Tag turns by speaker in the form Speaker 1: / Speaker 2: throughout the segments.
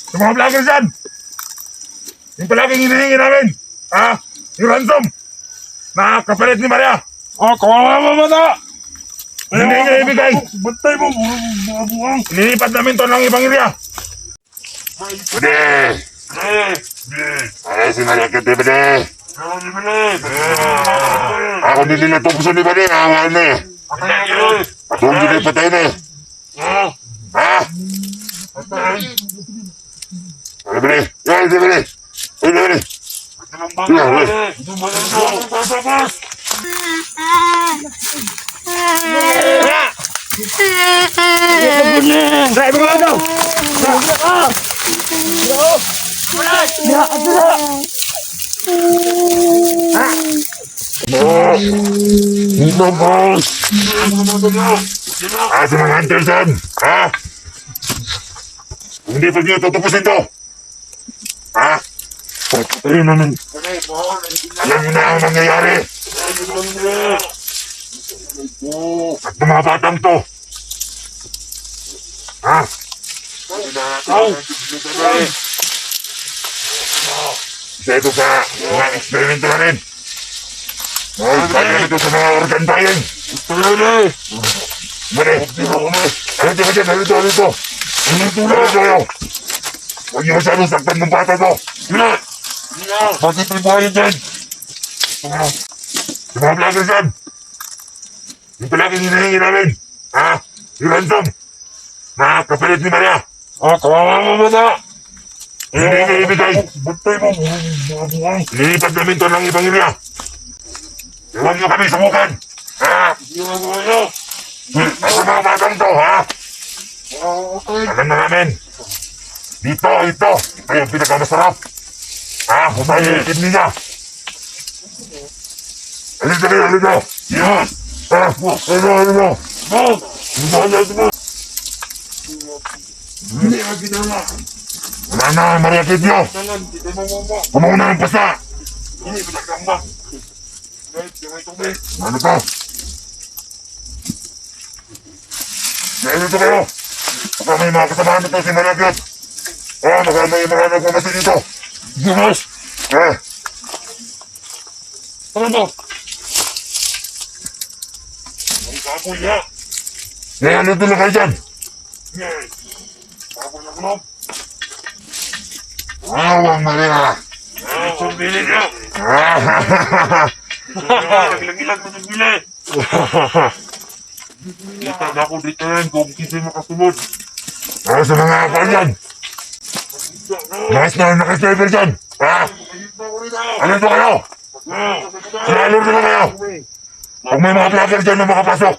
Speaker 1: Sa mga vloggers dyan. Yung palaging hinihingi namin. Yung ransom. Na kapalit ni Maria.
Speaker 2: Kawawa mo bata!
Speaker 1: Hindi niya ibigay.
Speaker 2: Bantay mo, buwang.
Speaker 1: Nilipat namin to ng ibang area. Pwede. Ay, si Maria Kete, pwede. Ako hindi na tupusan ni Pwede. Awan na eh. Patulong din yung patay na eh. Pwede, pwede. Yan, pwede, pwede. Pwede, pwede.
Speaker 2: Driver ka daw!
Speaker 1: Dito, boss! Sa mga hunter dyan! Hindi pa niyo tutupusin to! Patayin namin! Alam niyo na ang nangyayari! At mga batang to! Isa ito sa mga eksperimento na rin! Kaya ito sa mga organ tayo! Mare! Halito! Tulad kayo! Huwag niyo masyadong saktan ng bata to! Bakit may buhayin dyan? Sa mga vloggers dyan! Yung palaging hinihingi namin! Yung ransom! Na kapalit ni Maria!
Speaker 2: Kawawa mo bata!
Speaker 1: Hindi niya ibigay!
Speaker 2: Bantay mo, buwang.
Speaker 1: Nilipat namin to ng ibang area! Huwag niyo kami subukan! At sa mga batang to, alam na namin! Ito! Ay ang pinakamasarap! Kumain yung kidney niya! Halito! Yan! Halito!
Speaker 2: Hindi ang ginawa.
Speaker 1: Wala na ang mariakit niyo! Kumauna ang pasa!
Speaker 2: Hindi, pinagkamba.
Speaker 1: Ano to? Dito kayo! Baka may mga kasamahan nito si Mariakit! Baka may mga nagmamasi dito!
Speaker 2: Bukas! Tara mo! Ang kapoy niya!
Speaker 1: Ano tuloy kayo dyan?
Speaker 2: Kapoy na kulog!
Speaker 1: Awang Maria!
Speaker 2: Sumbili niya! Naglagilag na sumbili! Kita na ako dito yan kung hindi makasunod!
Speaker 1: Sa mga akal yan! Lakas na nakaslevel dyan! Ano ito kayo? Sinalor nila kayo! Kung may mga vlogger dyan na makapasok!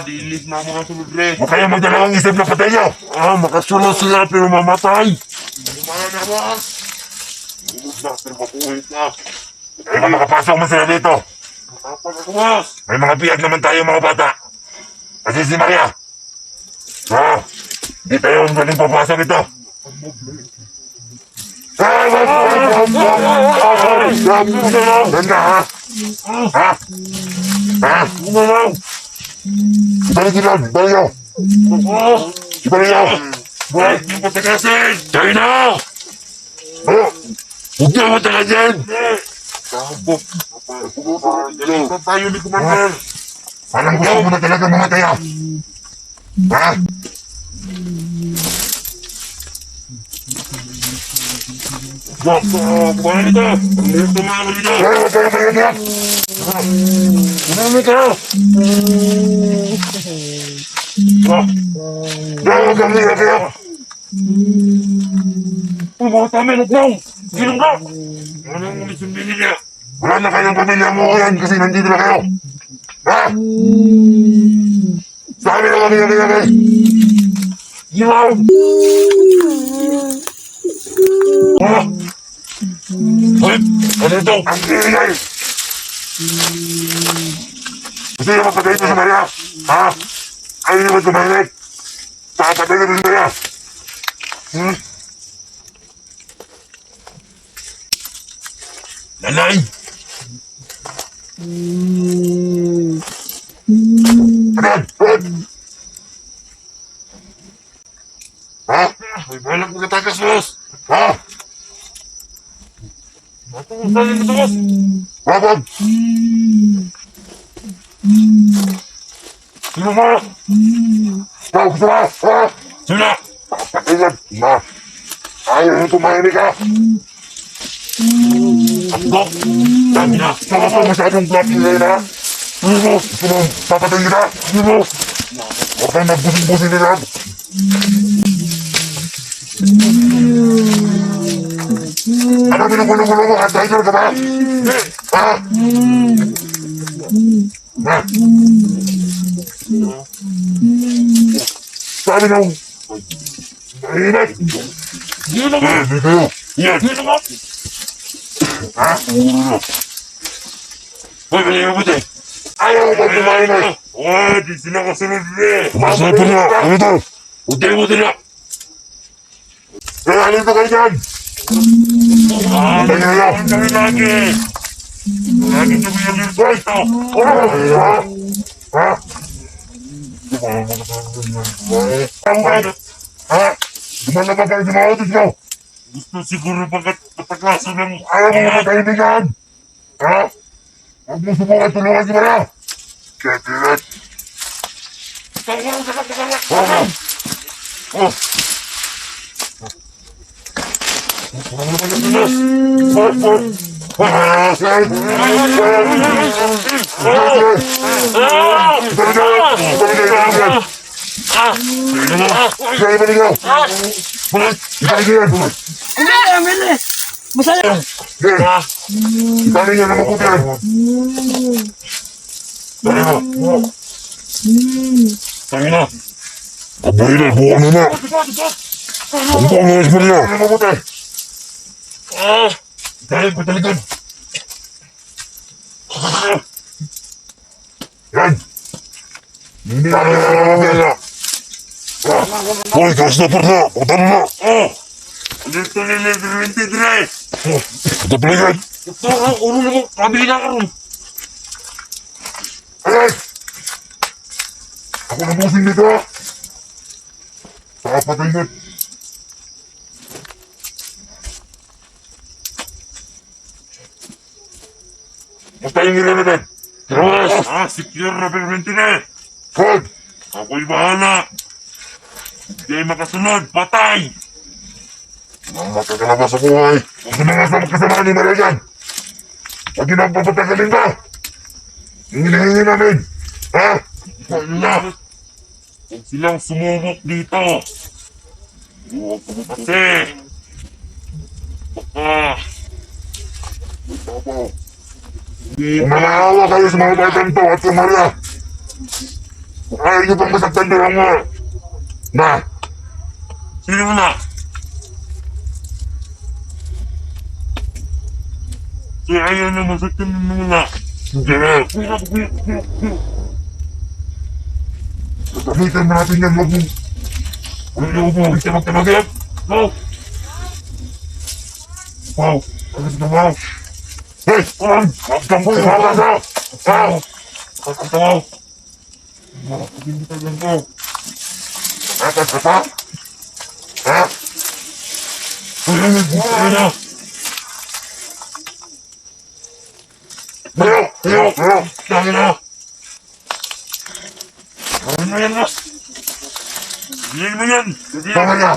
Speaker 2: Dilis na mga sunod rin!
Speaker 1: Huwag kayong magdalawang isip na patay nyo!
Speaker 2: Makasunod sila pero mamatay! Lumaya na ba? Tulog na pero mapuhit na!
Speaker 1: Kaya makapasok man sila dito!
Speaker 2: Matapal na kumas!
Speaker 1: May mga biyag naman tayo mga bata! Kasi si Maria! Di tayo ang galing papasok ito! Ganda ha? Ibalik nyo!
Speaker 2: Huwag niyo patakasin!
Speaker 1: Tayo na! Huwag niyo matakasin!
Speaker 2: Sabok! Dalitan tayo ni Commander!
Speaker 1: Parang gusto mo na talaga mamatay ha?
Speaker 2: Kumain nito! Tumawa nito!
Speaker 1: Huwag kayo mayayak!
Speaker 2: Kumain nito!
Speaker 1: Huwag kang mayayak!
Speaker 2: Mga kami, naglaw! Ginong ka! Anong ulit sumbili niya?
Speaker 1: Wala na kayong pamilya mo yan kasi nandito na kayo! Sabi na kami nangyayari!
Speaker 2: Yaw! Hoy! Ano ito?
Speaker 1: Ang ingay! Gusto niyo mapatay ito si Maria? Ayaw niyo ba tumahimik? Papatay na rin Maria!
Speaker 2: Nanay!
Speaker 1: Ano?
Speaker 2: May balak magkatakas boss!
Speaker 1: Ha?
Speaker 2: Matusan nito, boss!
Speaker 1: Wag!
Speaker 2: Sino ba?
Speaker 1: Ikaw, gusto ka? Ha?
Speaker 2: Sino?
Speaker 1: Papatayin na! Ayaw mo tumahimik ka!
Speaker 2: Ako? Dami na!
Speaker 1: Saka pa masyadong black ngayon ha? Sige mo! Gusto mo, papatayin kita! Sige mo! Huwag kang nagbusing-busing nila! Ano binugulo-gulo mo? Anti-tiger ka ba? Ha? Ha? Sabi nung... Mainit!
Speaker 2: Sino ba?
Speaker 1: Hindi kayo!
Speaker 2: Yan! Sino ba?
Speaker 1: Ha?
Speaker 2: Hoy, mali mo buti!
Speaker 1: Ayaw ko pag kumain eh!
Speaker 2: Oh, di sila kasunod eh!
Speaker 1: Sumasabi na! Ano to?
Speaker 2: Buti na!
Speaker 1: Kaya halito kayo dyan!
Speaker 2: Ah,
Speaker 1: Tayo na!
Speaker 2: kami lagi! Lagi kami yung lirgo ito!
Speaker 1: Ha? Ha? Ha? Gumala ka pa yung dumaotis mo!
Speaker 2: Gusto siguro pagkat pagkaso ng...
Speaker 1: Ayaw mo mga kaibigan! Ha? Huwag mo subukan tulungan si Mara! Ketilet! Oh! Oh!
Speaker 3: Masaya.
Speaker 2: Tayo na!
Speaker 1: Abuelo, buwan mo na! Ang pangayos mo niya!
Speaker 2: Ah!
Speaker 1: Dahil pataligan! Yan! Hindi na nila! Hoy, gas na parda! Pagdano na!
Speaker 2: Oh! Dito nila 23!
Speaker 1: Patapaligan!
Speaker 2: Ito ang ulo mo! Kabili na ka ron!
Speaker 1: Ayan! Ako na busing dito! Papatay na! Patayin nila natin!
Speaker 2: Boss! Ah, secure na permanente na!
Speaker 1: Ford!
Speaker 2: Ako'y bahala! Hindi makasunod! Patay!
Speaker 1: Mamatay ka na ba sa buhay? Huwag na nga sa magkasama ni Maria dyan! Huwag yun ang papatagalin ka! Yung hinihingi namin! Ha?
Speaker 2: Wala! Huwag silang sumubok dito! Kasi... Baka...
Speaker 1: Kung nanaawa kayo sa mga batang to at sa Maria, kung ayaw niyo pang masaktan nyo lang mo, na,
Speaker 2: Sino na? Kaya ayaw na masaktan mo muna!
Speaker 1: hindi na. Gamitin natin yan, wag mo. Ulo mo, hindi ka magtamagin.
Speaker 2: Go!
Speaker 1: Wow, ano ito wow? Hey, huwag kang kumala sa! Wow!
Speaker 2: Ito mo!
Speaker 1: Hindi ka dyan po. Atas ka pa? Ha?
Speaker 2: Ayun na!
Speaker 1: Tayo! Tayo!
Speaker 2: Dami na! Ano mo yan, boss? Bilhin mo yan!
Speaker 1: Tama na!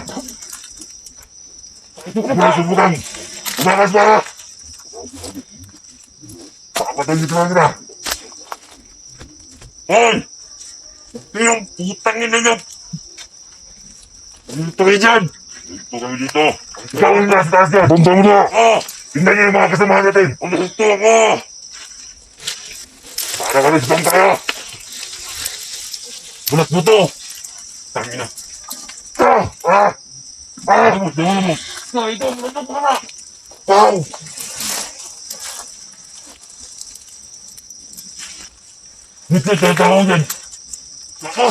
Speaker 1: Huwag mo subukan! Umakas pa! Papatay dito lang na!
Speaker 2: Hoy! Ito yung putang ina nyo! Dito kayo dyan! Dito kayo dito!
Speaker 1: Ikaw yung nasa taas niya! Punta mo na!
Speaker 2: Oh!
Speaker 1: Tingnan niyo yung mga kasamahan natin!
Speaker 2: Umasto ako!
Speaker 1: Para ka rin tayo!
Speaker 2: Bulat mo to! Tangina!
Speaker 1: Ah! Ah! Ah!
Speaker 2: Dawala mo! Ay, ito! Bulat mo na!
Speaker 1: Wow!
Speaker 2: Dito tayo tao dyan! Ako!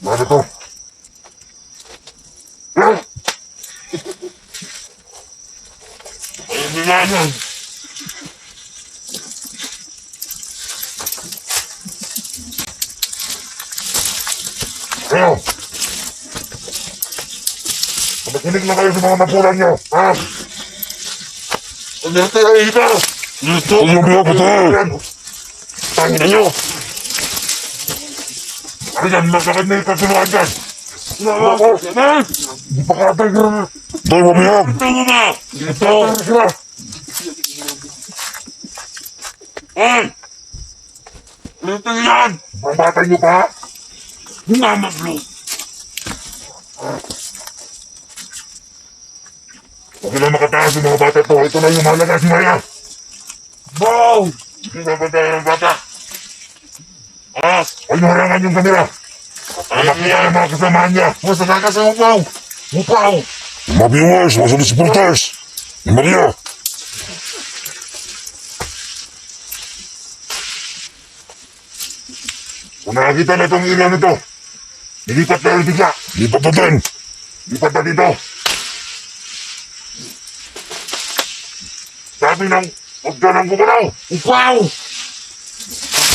Speaker 1: Ano to? Ah!
Speaker 2: Ayun nila yan!
Speaker 1: Kayo. Makinig na kayo sa mga magulang nyo. Ha?
Speaker 2: Ano tayo ito? Ito.
Speaker 1: Ayaw mo ako tayo.
Speaker 2: Tangin na nyo.
Speaker 1: Ano yan? Masakit na ipasunuhan dyan.
Speaker 2: Man!
Speaker 1: Di pa katay ka na. Tayo mamiyag.
Speaker 2: Ito mo ba?
Speaker 1: Ito. Sila.
Speaker 2: Ay! Ito yan!
Speaker 1: Mamatay nyo pa.
Speaker 2: Namaglo.
Speaker 1: Huwag na makataas yung mga bata to. Ito na yung mahalaga si Maya.
Speaker 2: Wow! Hindi na ba tayo ng bata? Ah!
Speaker 1: Huwag nyo harangan yung kamera. Makita ng mga kasamahan niya.
Speaker 2: Basta nakasama upaw! Upaw!
Speaker 1: Mga viewers, mga supporters. Maria. Kung nakakita na itong ilaw nito, lilipat tayo bigla. Lipat natin. Lipat na dito. Sabi ng, huwag ka nang gumalaw.
Speaker 2: Upaw!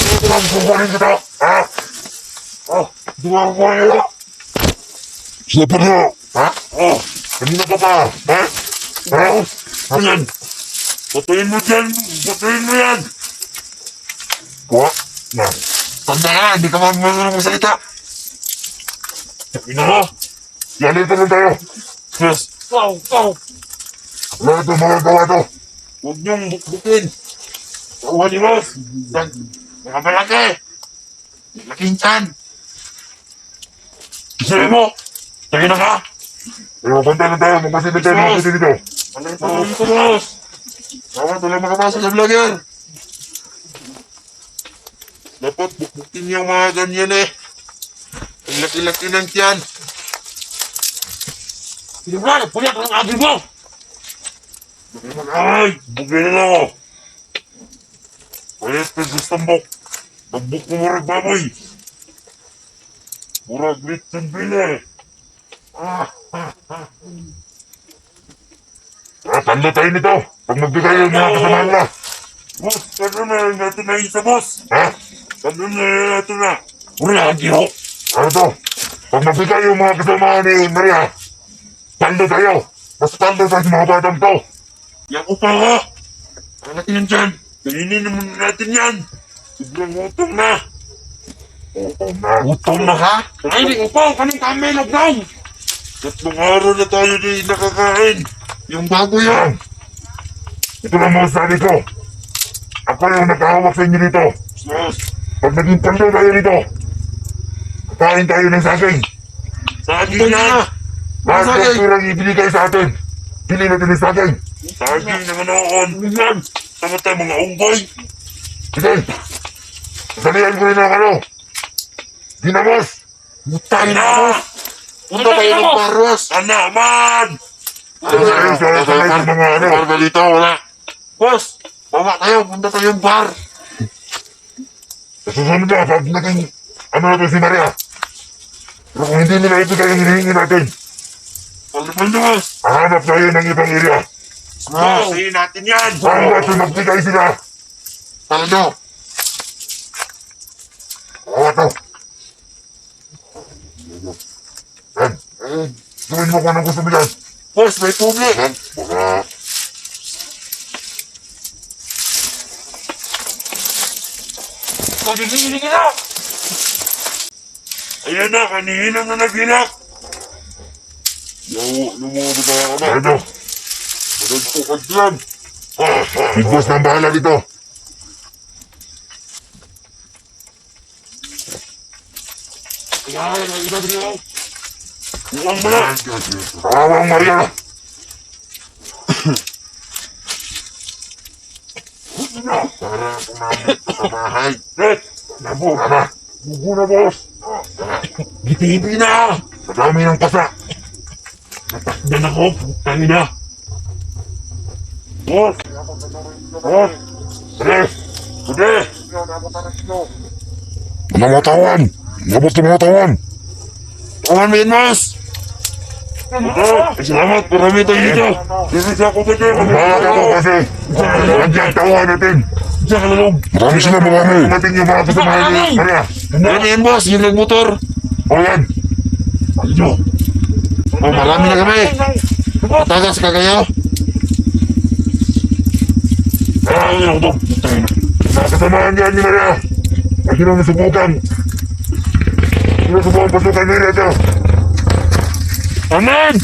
Speaker 1: Huwag nang kukunin kita. Ha? Oh, di ba ako kukunin kita? Sinabi niyo. Ha? Oh, kanina ka pa. Ha? Ha?
Speaker 2: Ayan! Patayin mo dyan! Patayin mo yan!
Speaker 1: Kuha. Na.
Speaker 2: Tanda ka! Hindi ka marunong magsalita!
Speaker 1: Ina mo. Yan ito lang tayo.
Speaker 2: Yes! Upaw! Upaw!
Speaker 1: Wala ito magagawa to.
Speaker 2: Huwag niyong bukbukin! Tauhan ni Boss! Mga malaki! Laking tiyan! Isabi mo! Tayo na ka!
Speaker 1: Pero pantay lang tayo. Magpasilip tayo mga kasi dito.
Speaker 2: Ano ito dito, Boss? Dapat wala makapasok sa vlogger! Dapat bukbukin yung mga ganyan eh! Ang laki-laki ng tiyan! Hindi mo na! Puliak ang abi mo! Ay! Bugin na ako! Pwede pa sa stambok! Tagbuk mo murag baboy! Murag litson bile!
Speaker 1: Tanda tayo nito. Pag magbigay yung mga kasamahan na.
Speaker 2: Boss! Ano na natin na isa, boss?
Speaker 1: Ha?
Speaker 2: Ano na natin na? Wala, di ho!
Speaker 1: Ano to? Pag magbigay yung mga kasamahan ni Maria, tanda tayo. Mas tanda tayo sa mga batang to.
Speaker 2: Yan ko pa ha! Ang natin yan dyan! Kainin naman natin yan! Sobrang utong na!
Speaker 1: Oo na.
Speaker 2: Utong na ha? Ay, di upaw! Kanong kami lockdown! Tatlong araw na tayo di nakakain! Yung bago yan!
Speaker 1: Ito lang mga sabi ko. Ako yung nakahawak sa inyo dito.
Speaker 2: Boss!
Speaker 1: Pag naging tanda tayo dito, kain tayo ng saging.
Speaker 2: Saging na!
Speaker 1: Lahat ng
Speaker 2: Saging!
Speaker 1: pirang ibinigay sa atin. Pili natin ng saging.
Speaker 2: Saging naman ako! Yan! Tama tayo mga unggoy!
Speaker 1: Sige. Salihan ko rin ang ano. Ginamos.
Speaker 2: Tayo na! Punta tayo ng parwas! Ano man!
Speaker 1: Ayos, sa mga ano.
Speaker 2: Bar dito, wala! Boss! Bawa tayo! Punta tayong bar!
Speaker 1: Sa susunod na, pag naging ano natin si Maria. Pero kung hindi nila ibigay ang hinihingi natin,
Speaker 2: Palipan nyo, boss!
Speaker 1: hahanap tayo ng ibang area.
Speaker 2: Sasayin natin yan!
Speaker 1: Hanggat magbigay sila.
Speaker 2: Ano?
Speaker 1: Oo to. Yan. Gawin mo kung anong gusto mo yan.
Speaker 2: Boss, may pugi!
Speaker 1: Yan. Baka
Speaker 2: Pagiging na! Ayan na, kanina na naginak! Lumudo ba ako na?
Speaker 1: ano.
Speaker 2: Nagpukad yan!
Speaker 1: Big boss na ang bahala dito.
Speaker 2: Ayan, ang ina dito! Buwang mo na!
Speaker 1: Kawawang Maria.
Speaker 2: Para kumamit sa bahay!
Speaker 1: Red. Nabo. Tama.
Speaker 2: Bugo na, boss! Gitibi na!
Speaker 1: Sa dami ng pasa.
Speaker 2: Natakdan ako! Putang ina! Boss! Boss!
Speaker 1: Sige.
Speaker 2: Sige!
Speaker 1: Namatawan. Nabot ng mga tawan.
Speaker 2: Taman mo yun, boss! Salamat! Marami tayo dito! Bibigyan ko ba dyan?
Speaker 1: Bahala ako kasi. Nandiyan tawa natin.
Speaker 2: Diyan ka lalong!
Speaker 1: Marami sila marami. Natin yung mga kasamahan ni Maria.
Speaker 2: Ano yan, boss? Yung nagmotor?
Speaker 1: O yan.
Speaker 2: Ano? Oh, marami na kami. Matagas ka kayo.
Speaker 1: Ay, ako to. Nakasamahan niya ni Maria. At yun ang nasubukan. Sinusubukan pasukan nila ito.
Speaker 2: Amen!